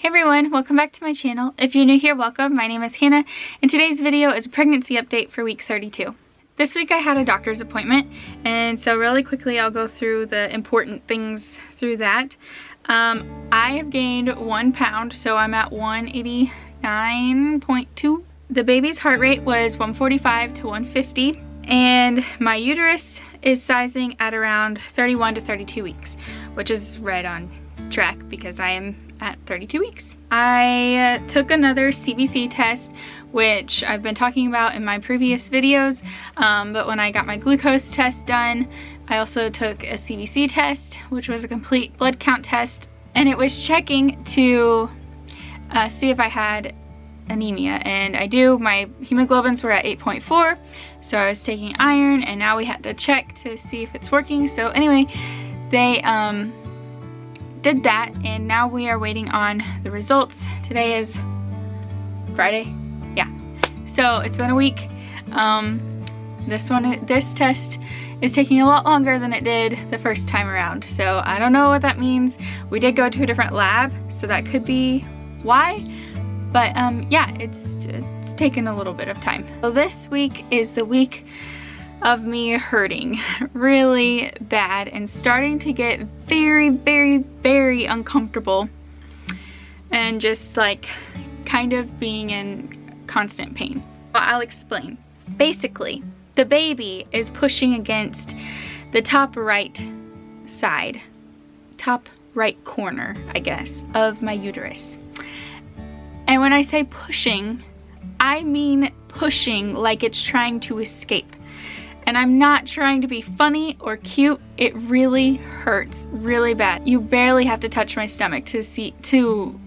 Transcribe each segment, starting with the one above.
Hey everyone, welcome back to my channel. If you're new here, welcome. My name is Hannah, and today's video is a pregnancy update for week 32. This week I had a doctor's appointment, and so really quickly I'll go through the important things through that. I have gained 1 pound, so I'm at 189.2. The baby's heart rate was 145 to 150, and my uterus is sizing at around 31 to 32 weeks, which is right on track because I am at 32 weeks. I took another CBC test, which I've been talking about in my previous videos, but when I got my glucose test done, I also took a CBC test, which was a complete blood count test, and it was checking to see if I had anemia, and I do. My hemoglobins were at 8.4, so I was taking iron, and now we had to check to see if it's working. So anyway, they did that, and now we are waiting on the results. Today is Friday. Yeah, so it's been a week. This test is taking a lot longer than it did the first time around, so I don't know what that means. We did go to a different lab, so that could be why, but yeah, it's taken a little bit of time. So this week is the week of me hurting really bad and starting to get very uncomfortable and just like kind of being in constant pain. Well, I'll explain. Basically, the baby is pushing against the top right side, top right corner, I guess, of my uterus. And when I say pushing, I mean pushing like it's trying to escape. And I'm not trying to be funny or cute. It really hurts really bad. You barely have to touch my stomach to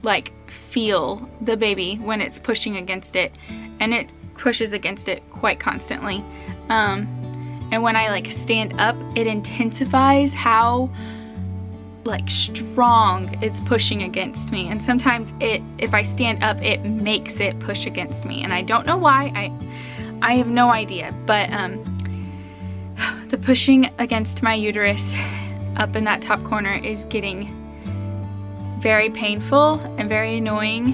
like feel the baby when it's pushing against it, and it pushes against it quite constantly. And when I like stand up, it intensifies how like strong it's pushing against me. And sometimes if I stand up, it makes it push against me, and I don't know why. I have no idea, but the pushing against my uterus up in that top corner is getting very painful and very annoying.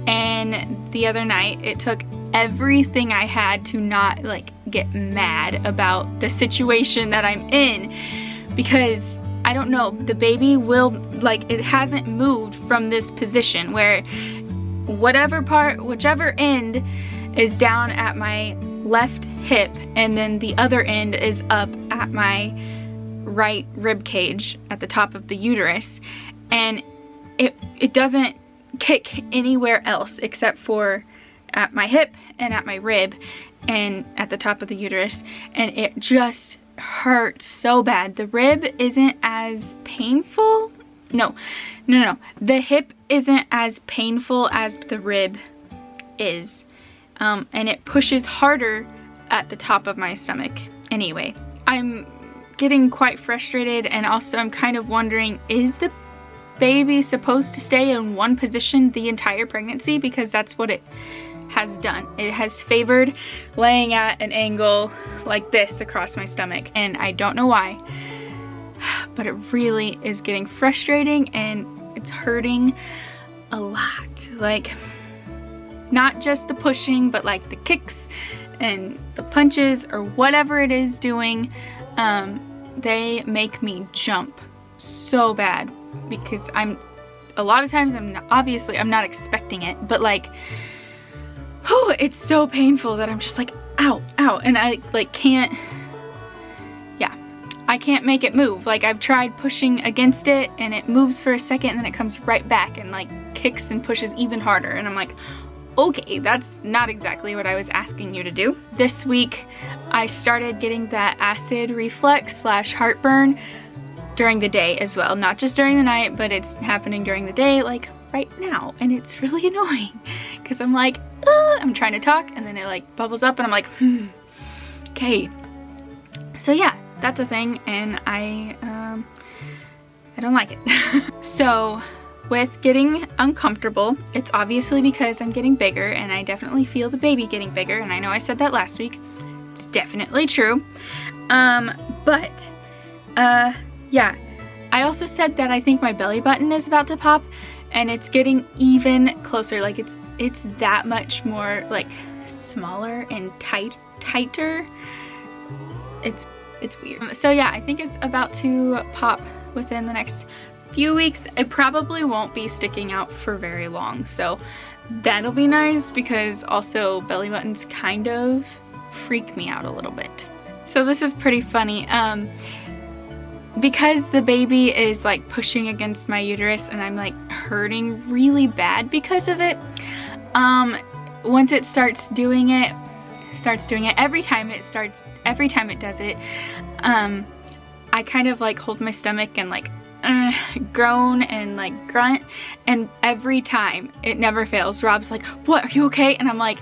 And the other night, it took everything I had to not like get mad about the situation that I'm in, because I don't know, the baby will, like, it hasn't moved from this position where whichever end is down at my left hip, and then the other end is up at my right rib cage at the top of the uterus, and it doesn't kick anywhere else except for at my hip and at my rib and at the top of the uterus, and it just hurts so bad. The rib isn't as painful. No, the hip isn't as painful as the rib is. And it pushes harder at the top of my stomach. Anyway, I'm getting quite frustrated, and also I'm kind of wondering, is the baby supposed to stay in one position the entire pregnancy? Because that's what it has done. It has favored laying at an angle like this across my stomach, and I don't know why, but it really is getting frustrating, and it's hurting a lot. Like, not just the pushing, but like the kicks and the punches or whatever it is doing, they make me jump so bad, because a lot of times I'm not expecting it, but like, oh, it's so painful that I'm just like, ow, and I like can't make it move. Like, I've tried pushing against it, and it moves for a second, and then it comes right back and like kicks and pushes even harder, and I'm like, okay, that's not exactly what I was asking you to do. This week, I started getting that acid reflux / heartburn during the day as well. Not just during the night, but it's happening during the day, like right now. And it's really annoying, because I'm like, I'm trying to talk, and then it like bubbles up, and I'm like, okay. So yeah, that's a thing, and I don't like it. So, with getting uncomfortable, it's obviously because I'm getting bigger, and I definitely feel the baby getting bigger, and I know I said that last week. It's definitely true. Yeah, I also said that I think my belly button is about to pop, and it's getting even closer. Like it's that much more like smaller and tighter. It's weird. So yeah, I think it's about to pop within the next few weeks. It probably won't be sticking out for very long, so that'll be nice, because also belly buttons kind of freak me out a little bit. So this is pretty funny. Because the baby is like pushing against my uterus and I'm like hurting really bad because of it, once it starts doing it every time it does it, I kind of like hold my stomach and like groan and like grunt, and every time it never fails. Rob's like, "What, are you okay?" And I'm like,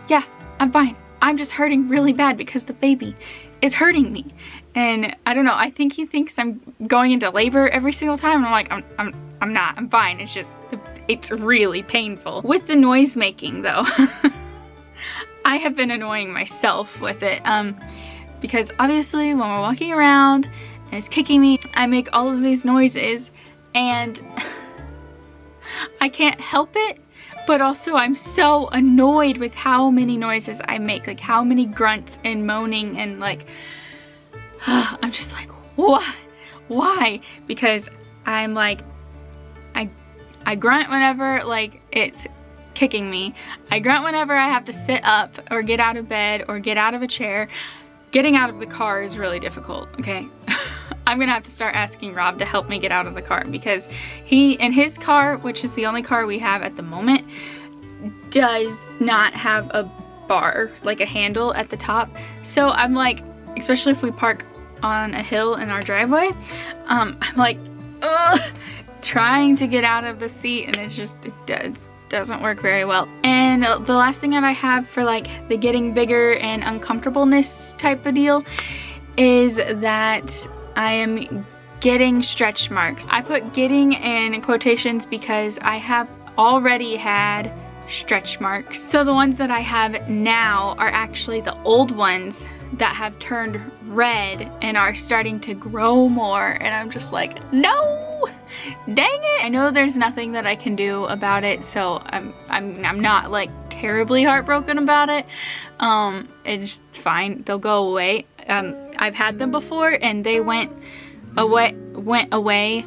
"Yeah, I'm fine. I'm just hurting really bad because the baby is hurting me." And I don't know, I think he thinks I'm going into labor every single time. I'm like, I'm not, I'm fine. It's just, it's really painful. With the noise making though, I have been annoying myself with it, because obviously when we're walking around and it's kicking me, I make all of these noises and I can't help it, but also I'm so annoyed with how many noises I make, like how many grunts and moaning, and like, I'm just like, why? Because I'm like, I grunt whenever like it's kicking me. I grunt whenever I have to sit up or get out of bed or get out of a chair. Getting out of the car is really difficult, okay? I'm gonna have to start asking Rob to help me get out of the car, because he, in his car, which is the only car we have at the moment, does not have a bar, like a handle at the top. So I'm like, especially if we park on a hill in our driveway, I'm like, ugh, trying to get out of the seat, and it's just, it doesn't work very well. And the last thing that I have for like the getting bigger and uncomfortableness type of deal is that I am getting stretch marks. I put getting in quotations because I have already had stretch marks. So the ones that I have now are actually the old ones that have turned red and are starting to grow more, and I'm just like, no, dang it. I know there's nothing that I can do about it, so I'm not like terribly heartbroken about it. It's fine, they'll go away. I've had them before and they went away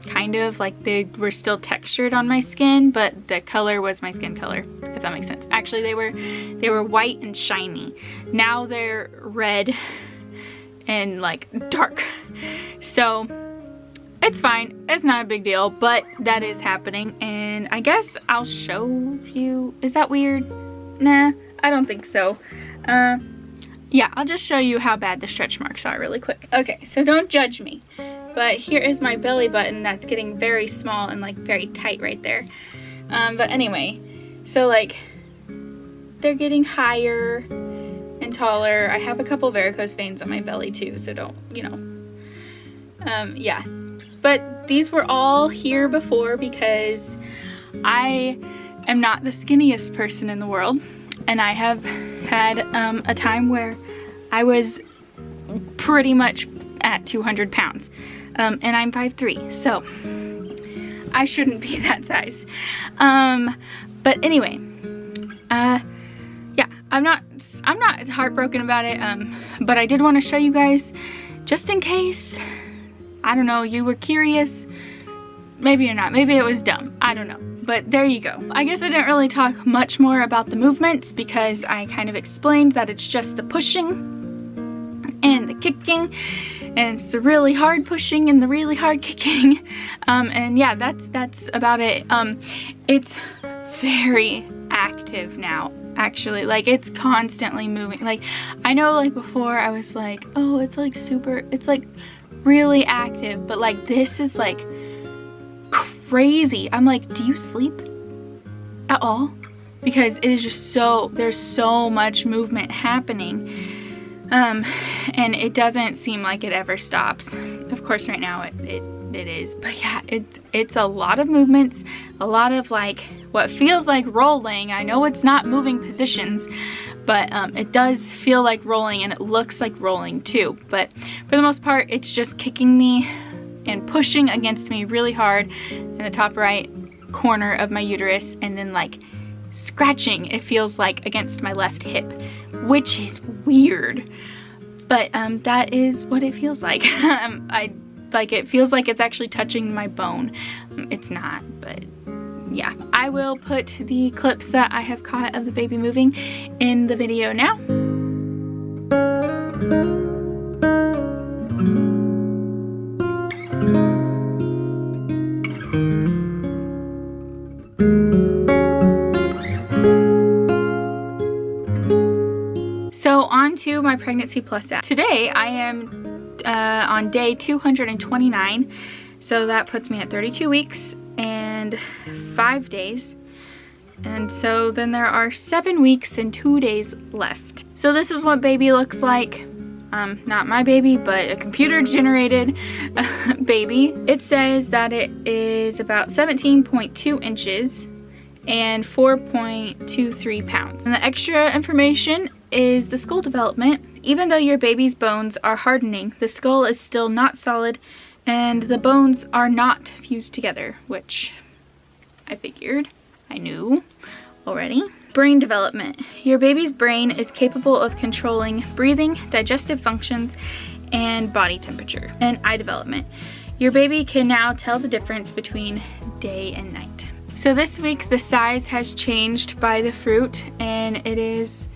kind of, like they were still textured on my skin, but the color was my skin color, if that makes sense. Actually, they were white and shiny. Now they're red and like dark. So it's fine, it's not a big deal, but that is happening, and I guess I'll show you. Is that weird? Nah, I don't think so. Yeah, I'll just show you how bad the stretch marks are really quick. Okay, so don't judge me, but here is my belly button that's getting very small and like very tight right there. But anyway, so like they're getting higher and taller. I have a couple varicose veins on my belly too, so don't, you know. Yeah, but these were all here before because I am not the skinniest person in the world, and I have had a time where I was pretty much at 200 pounds. And I'm 5'3", so I shouldn't be that size. But anyway, yeah, I'm not heartbroken about it, but I did want to show you guys, just in case, I don't know, you were curious. Maybe you're not, maybe it was dumb, I don't know. But there you go. I guess I didn't really talk much more about the movements because I kind of explained that it's just the pushing and the kicking, and it's the really hard pushing and the really hard kicking. And yeah, that's about it. It's very active now, actually. Like, it's constantly moving. Like, I know, like, before I was like, oh, it's like super, it's like really active, but like this is like crazy. I'm like, do you sleep at all? Because it is just so, there's so much movement happening, and it doesn't seem like it ever stops. Of course right now it is, but yeah, it's a lot of movements, a lot of like what feels like rolling. I know it's not moving positions, but it does feel like rolling, and it looks like rolling too. But for the most part, it's just kicking me and pushing against me really hard. In the top right, corner of my uterus and then like scratching, it feels like, against my left hip, which is weird, but that is what it feels like. It feels like it's actually touching my bone. It's not, but yeah. I will put the clips that I have caught of the baby moving in the video now. So on to my pregnancy plus app. Today I am on day 229, so that puts me at 32 weeks and 5 days, and so then there are 7 weeks and 2 days left. So this is what baby looks like. Not my baby, but a computer generated baby. It says that it is about 17.2 inches and 4.23 pounds. And the extra information is the skull development. Even though your baby's bones are hardening, the skull is still not solid and the bones are not fused together, which I figured, I knew already. Brain development. Your baby's brain is capable of controlling breathing, digestive functions, and body temperature. And eye development. Your baby can now tell the difference between day and night. So this week the size has changed by the fruit, and it is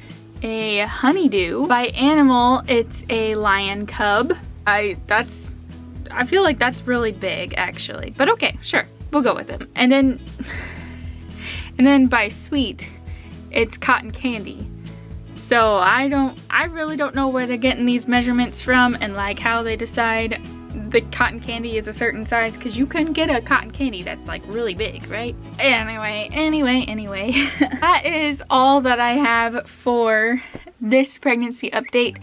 a honeydew. By animal, it's a lion cub. I feel like that's really big actually, but okay, sure, we'll go with it. And then by sweet, it's cotton candy. So I really don't know where they're getting these measurements from and like how they decide the cotton candy is a certain size, because you couldn't get a cotton candy that's like really big, right? Anyway, that is all that I have for this pregnancy update.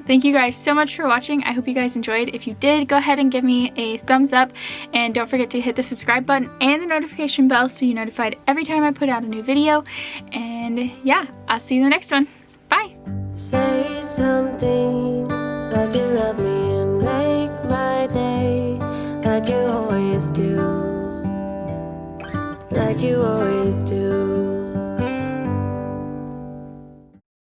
Thank you guys so much for watching. I hope you guys enjoyed. If you did, go ahead and give me a thumbs up, and don't forget to hit the subscribe button and the notification bell so you're notified every time I put out a new video. And yeah, I'll see you in the next one. Bye. Say something like you love me and make my day, like you always do, like you always do.